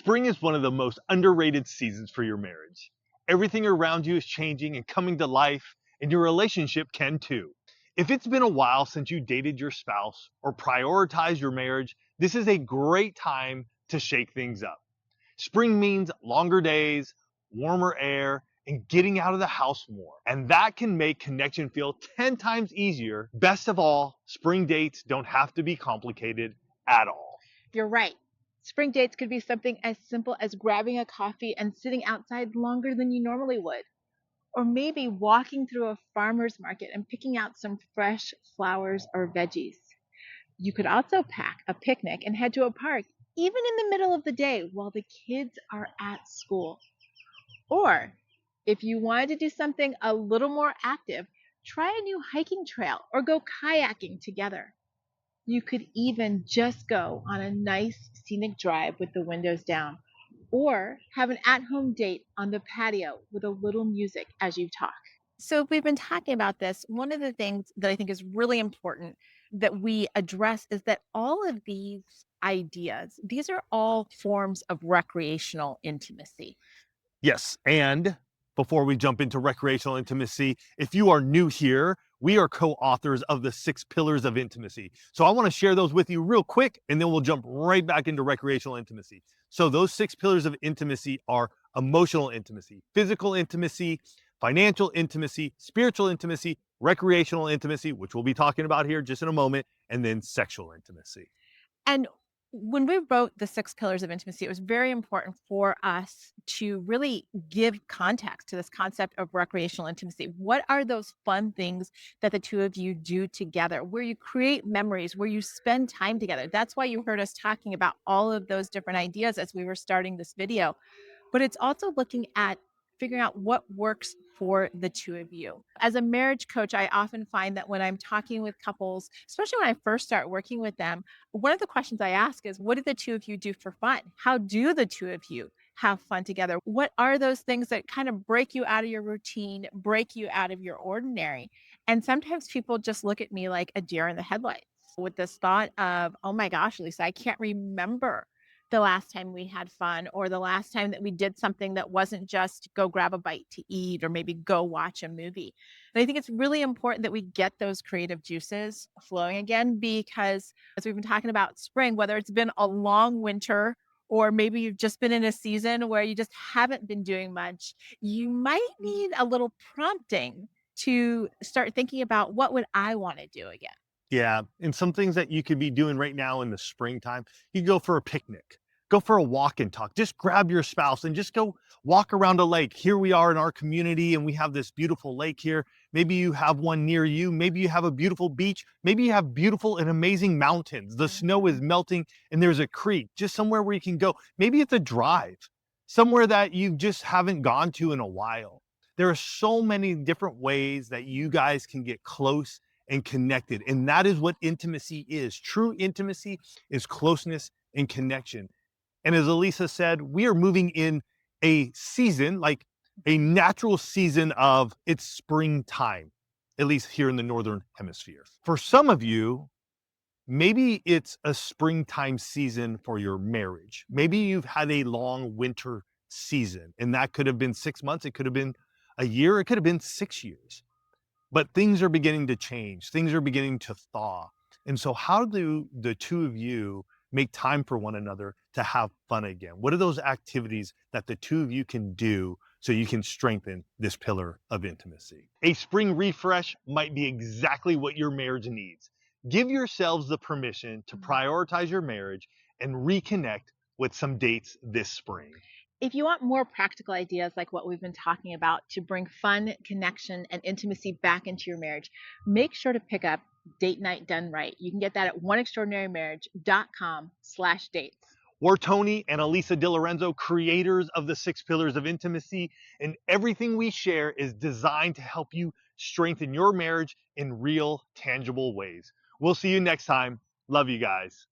Spring is one of the most underrated seasons for your marriage. Everything around you is changing and coming to life, and your relationship can too. If it's been a while since you dated your spouse or prioritized your marriage, this is a great time to shake things up. Spring means longer days, warmer air, and getting out of the house more. And that can make connection feel 10 times easier. Best of all, spring dates don't have to be complicated at all. You're right. Spring dates could be something as simple as grabbing a coffee and sitting outside longer than you normally would. Or maybe walking through a farmer's market and picking out some fresh flowers or veggies. You could also pack a picnic and head to a park, even in the middle of the day while the kids are at school. Or if you wanted to do something a little more active, try a new hiking trail or go kayaking together. You could even just go on a nice scenic drive with the windows down, or have an at home date on the patio with a little music as you talk. So, if we've been talking about this, one of the things that I think is really important that we address is that all of these ideas, these are all forms of recreational intimacy. Yes, and before we jump into recreational intimacy, if you are new here, we are co-authors of the 6 pillars of intimacy. So I want to share those with you real quick, and then we'll jump right back into recreational intimacy. So those 6 pillars of intimacy are emotional intimacy, physical intimacy, financial intimacy, spiritual intimacy, recreational intimacy, which we'll be talking about here just in a moment, and then sexual intimacy. And when we wrote the 6 pillars of intimacy, it was very important for us to really give context to this concept of recreational intimacy. What are those fun things that the two of you do together, where you create memories, where you spend time together? That's why you heard us talking about all of those different ideas as we were starting this video. But it's also looking at figuring out what works for the two of you. As a marriage coach, I often find that when I'm talking with couples, especially when I first start working with them, one of the questions I ask is, what do the two of you do for fun? How do the two of you have fun together? What are those things that kind of break you out of your routine, break you out of your ordinary? And sometimes people just look at me like a deer in the headlights with this thought of, oh my gosh, Lisa, I can't remember the last time we had fun or the last time that we did something that wasn't just go grab a bite to eat or maybe go watch a movie. And I think it's really important that we get those creative juices flowing again, because as we've been talking about spring, whether it's been a long winter or maybe you've just been in a season where you just haven't been doing much, you might need a little prompting to start thinking about, what would I want to do again? Yeah, and some things that you could be doing right now in the springtime, you go for a picnic, go for a walk and talk. Just grab your spouse and just go walk around a lake. Here we are in our community and we have this beautiful lake here. Maybe you have one near you. Maybe you have a beautiful beach. Maybe you have beautiful and amazing mountains. The snow is melting and there's a creek, just somewhere where you can go. Maybe it's a drive, somewhere that you just haven't gone to in a while. There are so many different ways that you guys can get close and connected. And that is what intimacy is. True intimacy is closeness and connection. And as Elisa said, we are moving in a season, like a natural season of it's springtime, at least here in the Northern Hemisphere. For some of you, maybe it's a springtime season for your marriage. Maybe you've had a long winter season, and that could have been 6 months. It could have been a year. It could have been 6 years. But things are beginning to change. Things are beginning to thaw. And so how do the two of you make time for one another to have fun again? What are those activities that the two of you can do so you can strengthen this pillar of intimacy? A spring refresh might be exactly what your marriage needs. Give yourselves the permission to prioritize your marriage and reconnect with some dates this spring. If you want more practical ideas like what we've been talking about to bring fun, connection, and intimacy back into your marriage, make sure to pick up Date Night Done Right. You can get that at oneextraordinarymarriage.com/dates. We're Tony and Elisa DiLorenzo, creators of the 6 pillars of intimacy, and everything we share is designed to help you strengthen your marriage in real, tangible ways. We'll see you next time. Love you guys.